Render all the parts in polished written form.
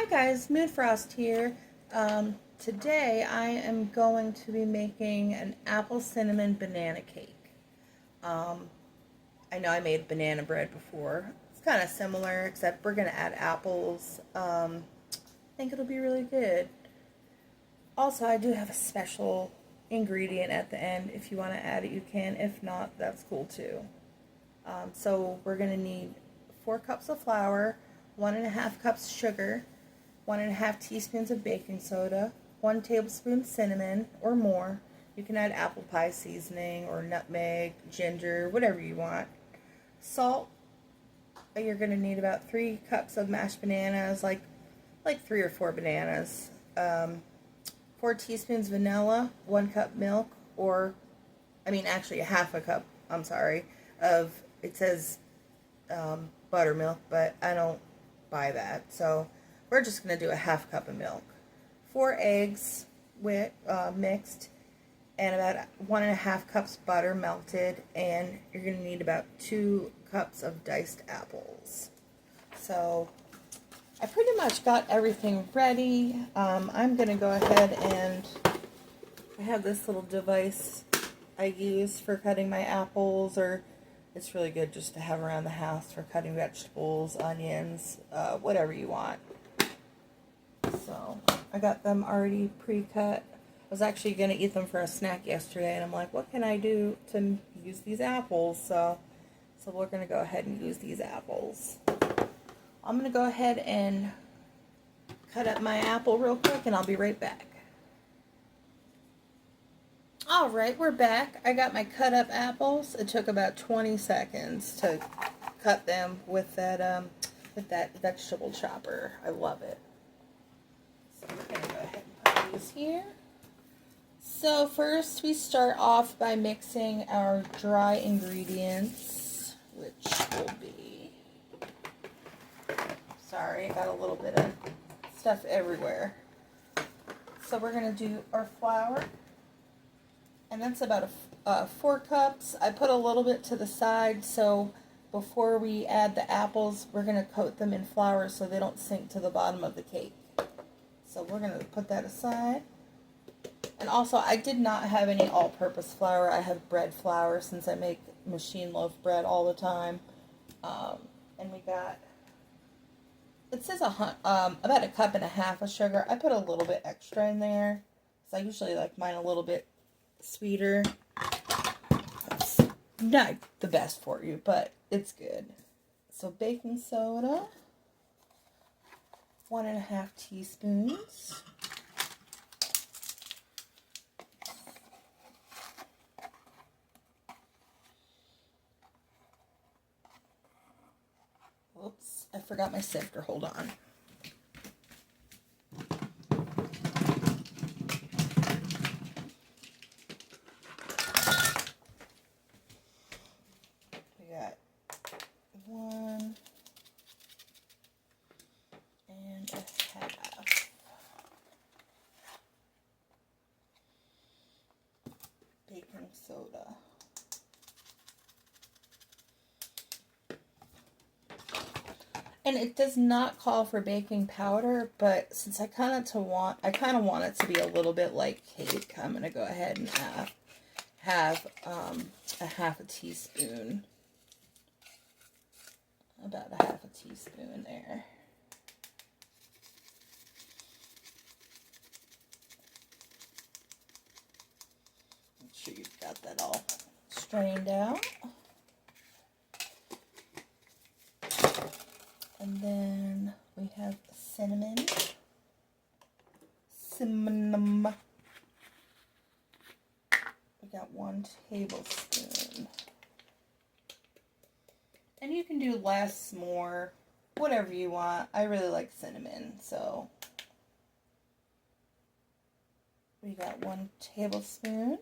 Hi guys, Moonfrost here. Today I am going to be making an apple cinnamon banana cake. Um, I know I made banana bread before. It's kind of similar, except we're going to add apples. I think it'll be really good. Also, I do have a special ingredient at the end. If you want to add it, you can. If not, that's cool too. So we're going to need 4 cups of flour, 1.5 cups sugar, 1.5 teaspoons of baking soda, 1 tablespoon cinnamon or more. You can add apple pie seasoning or nutmeg, ginger, whatever you want. Salt. You're going to need about 3 cups of mashed bananas, like 3 or 4 bananas. 4 teaspoons vanilla, 1 cup milk, actually a half a cup, I'm sorry, of, it says buttermilk, but I don't buy that. So we're just going to do a half cup of milk. 4 eggs mixed, and about 1.5 cups butter melted, and you're going to need about 2 cups of diced apples. So I pretty much got everything ready. I'm going to go ahead and I have this little device I use for cutting my apples, or it's really good just to have around the house for cutting vegetables, onions, whatever you want. So I got them already pre-cut. I was actually going to eat them for a snack yesterday, and I'm like, what can I do to use these apples? So we're going to go ahead and use these apples. I'm going to go ahead and cut up my apple real quick, and I'll be right back. Alright, we're back. I got my cut up apples. It took about 20 seconds to cut them with that vegetable chopper. I love it. So we're going to go ahead and put these here. So first we start off by mixing our dry ingredients, which will be, sorry, I got a little bit of stuff everywhere. So we're going to do our flour, and that's about 4 cups. I put a little bit to the side, so before we add the apples, we're going to coat them in flour so they don't sink to the bottom of the cake. So we're going to put that aside. And also, I did not have any all-purpose flour. I have bread flour since I make machine loaf bread all the time. And we got, it says about 1.5 cups of sugar. I put a little bit extra in there, because I usually like mine a little bit sweeter. It's not the best for you, but it's good. So baking soda, 1.5 teaspoons. Whoops, I forgot my sifter. Hold on. We got 1.5 baking soda. And it does not call for baking powder, but since I kind of want it to be a little bit like cake, I'm gonna go ahead and have a half a teaspoon, about a half a teaspoon there. Make sure you've got that all strained out. And then we have cinnamon. We got 1 tablespoon. And you can do less, more, whatever you want. I really like cinnamon, so we got 1 tablespoon.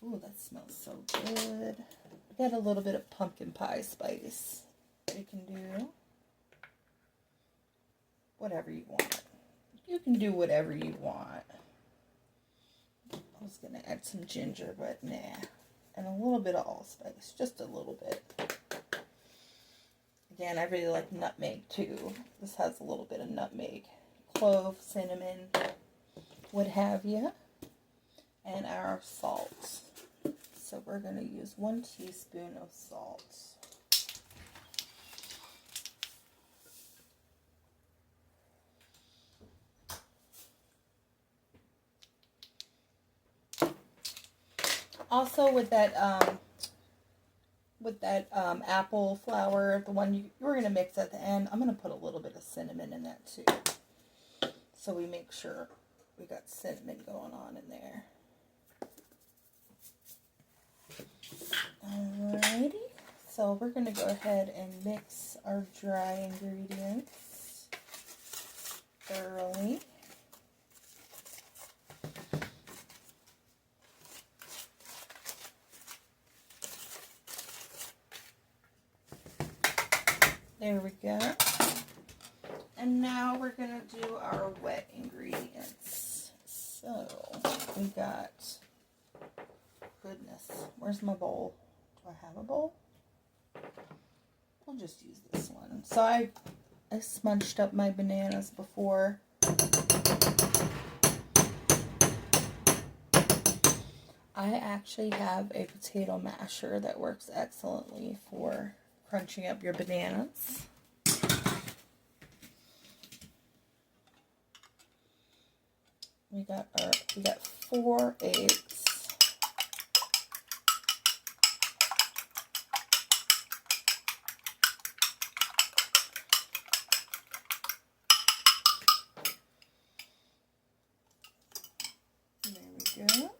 Ooh, that smells so good. We got a little bit of pumpkin pie spice. You can do whatever you want. You can do whatever you want. I was going to add some ginger, but nah. And a little bit of allspice, just a little bit. Again, I really like nutmeg too. This has a little bit of nutmeg, clove, cinnamon, what have you, and our salt. So we're going to use 1 teaspoon of salt. Also, with that apple flour, the one you were going to mix at the end, I'm going to put a little bit of cinnamon in that too. So we make sure we got cinnamon going on in there. Alrighty, so we're going to go ahead and mix our dry ingredients thoroughly. There we go. And now we're going to do our wet ingredients. So, we got, goodness, where's my bowl? Do I have a bowl? I'll just use this one. So I smudged up my bananas before. I actually have a potato masher that works excellently for crunching up your bananas. We got 4 eggs. There we go.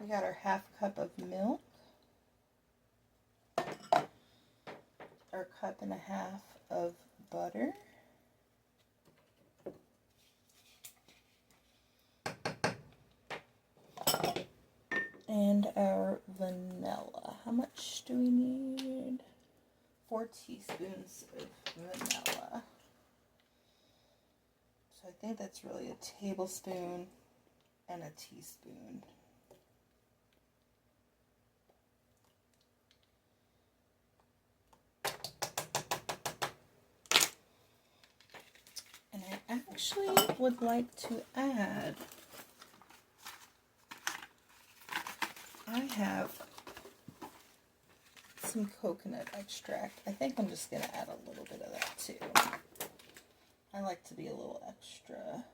We got our 1/2 cup of milk, our 1.5 cups of butter, and our vanilla. How much do we need? 4 teaspoons of vanilla. So I think that's really a tablespoon and a teaspoon. And I actually would like to add, I have some coconut extract. I think I'm just going to add a little bit of that too. I like to be a little extra,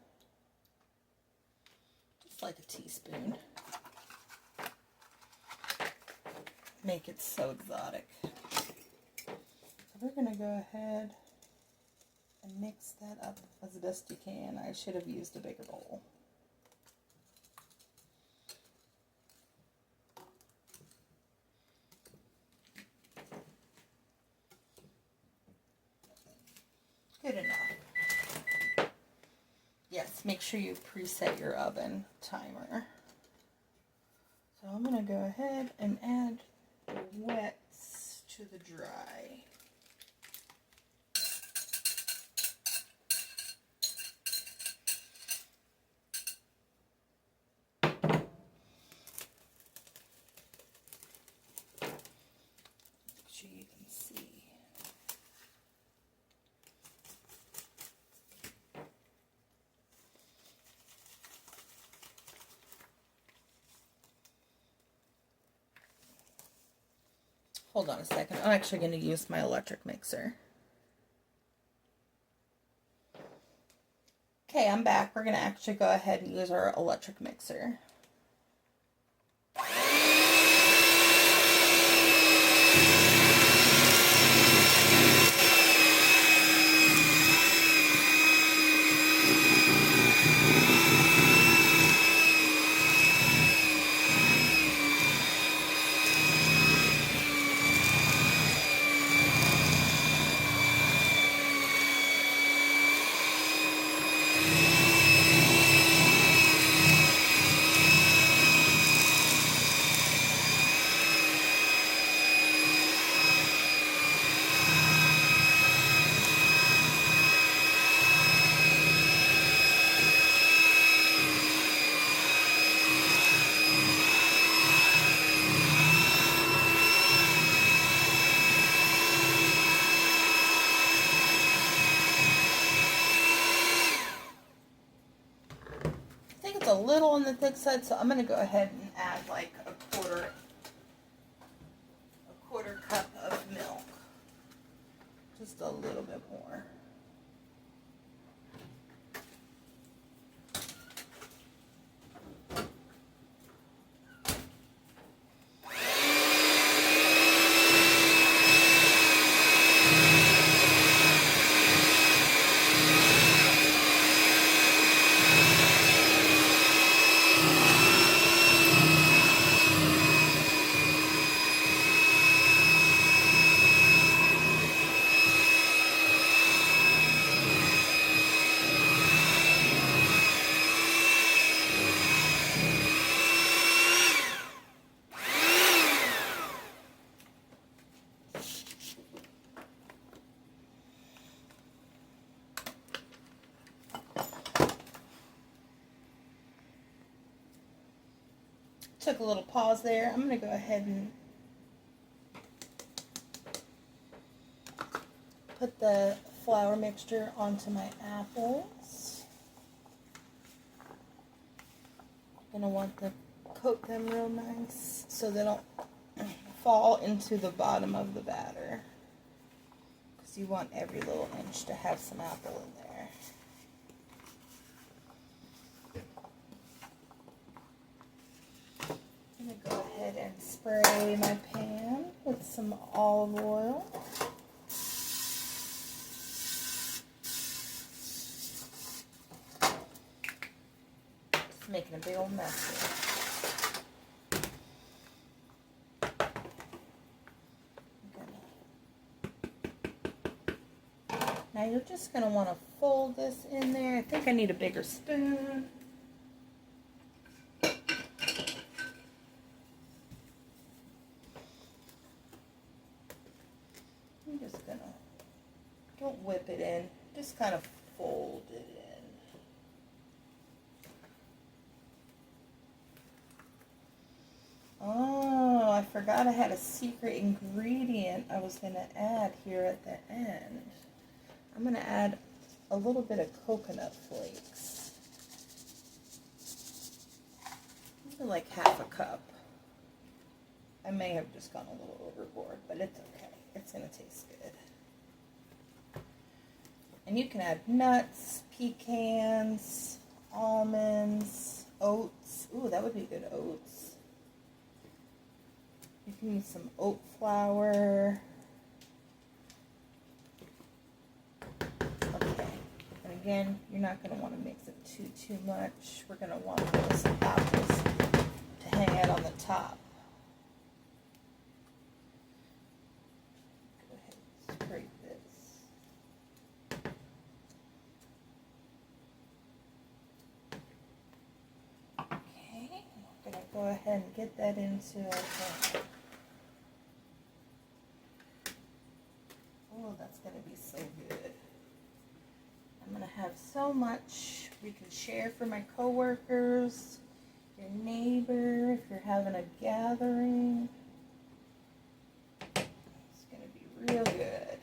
just like a teaspoon. Make it so exotic. So we're going to go ahead and mix that up as best you can. I should have used a bigger bowl. Good enough. Yes, make sure you preset your oven timer. So I'm going to go ahead and add the wets to the dry. So you can see. Hold on a second. I'm actually going to use my electric mixer. Okay, I'm back. We're going to actually go ahead and use our electric mixer. little on the thick side, so I'm going to go ahead and add like a quarter cup of milk. Just a little bit more. Took a little pause there. I'm going to go ahead and put the flour mixture onto my apples. I'm going to want to coat them real nice so they don't fall into the bottom of the batter, because you want every little inch to have some apple in there. I'm going to go ahead and spray my pan with some olive oil. Just making a big old mess here. Now you're just going to want to fold this in there. I think I need a bigger spoon. I'm just going to, don't whip it in, just kind of fold it in. Oh, I forgot I had a secret ingredient I was going to add here at the end. I'm going to add a little bit of coconut flakes. Maybe like half a cup. I may have just gone a little overboard, but it's okay. It's going to taste good. And you can add nuts, pecans, almonds, oats. Ooh, that would be good, oats. You can use some oat flour. Okay. And again, you're not going to want to mix it too much. We're going to want those apples to hang out on the top. Go ahead and scrape this. Okay. I'm going to go ahead and get that into our pan. Oh, that's going to be so good. I'm going to have so much we can share for my coworkers, your neighbor, if you're having a gathering. It's going to be real good.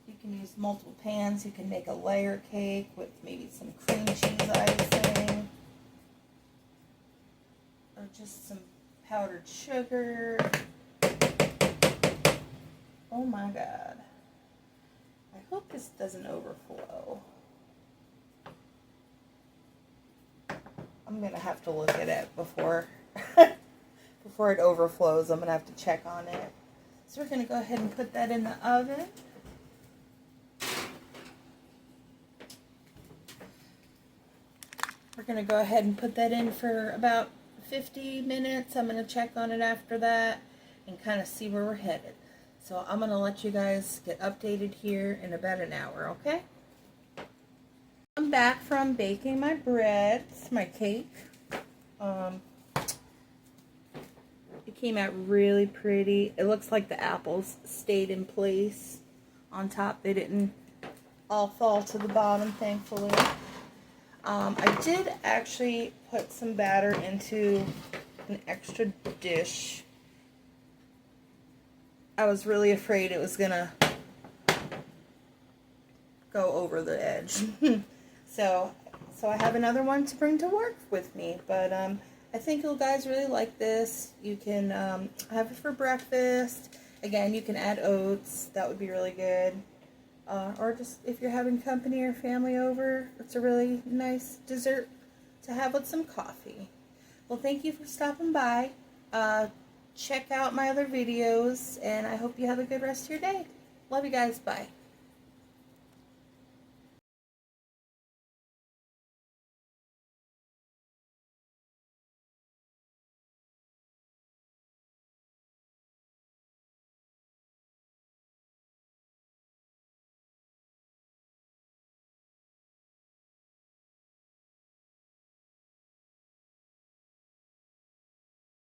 You can use multiple pans. You can make a layer cake with maybe some cream cheese icing, or just some powdered sugar. Oh my God. I hope this doesn't overflow. I'm going to have to look at it before it overflows. I'm going to have to check on it. So we're going to go ahead and put that in the oven. We're going to go ahead and put that in for about 50 minutes. I'm going to check on it after that and kind of see where we're headed. So I'm going to let you guys get updated here in about an hour, okay? I'm back from baking my bread, my cake. It came out really pretty. It looks like the apples stayed in place on top. They didn't all fall to the bottom, thankfully. I did actually put some batter into an extra dish. I was really afraid it was gonna go over the edge. So I have another one to bring to work with me. But I think you guys really like this. You can have it for breakfast. Again, you can add oats. That would be really good. Or just if you're having company or family over, it's a really nice dessert to have with some coffee. Well, thank you for stopping by. Check out my other videos, and I hope you have a good rest of your day. Love you guys. Bye.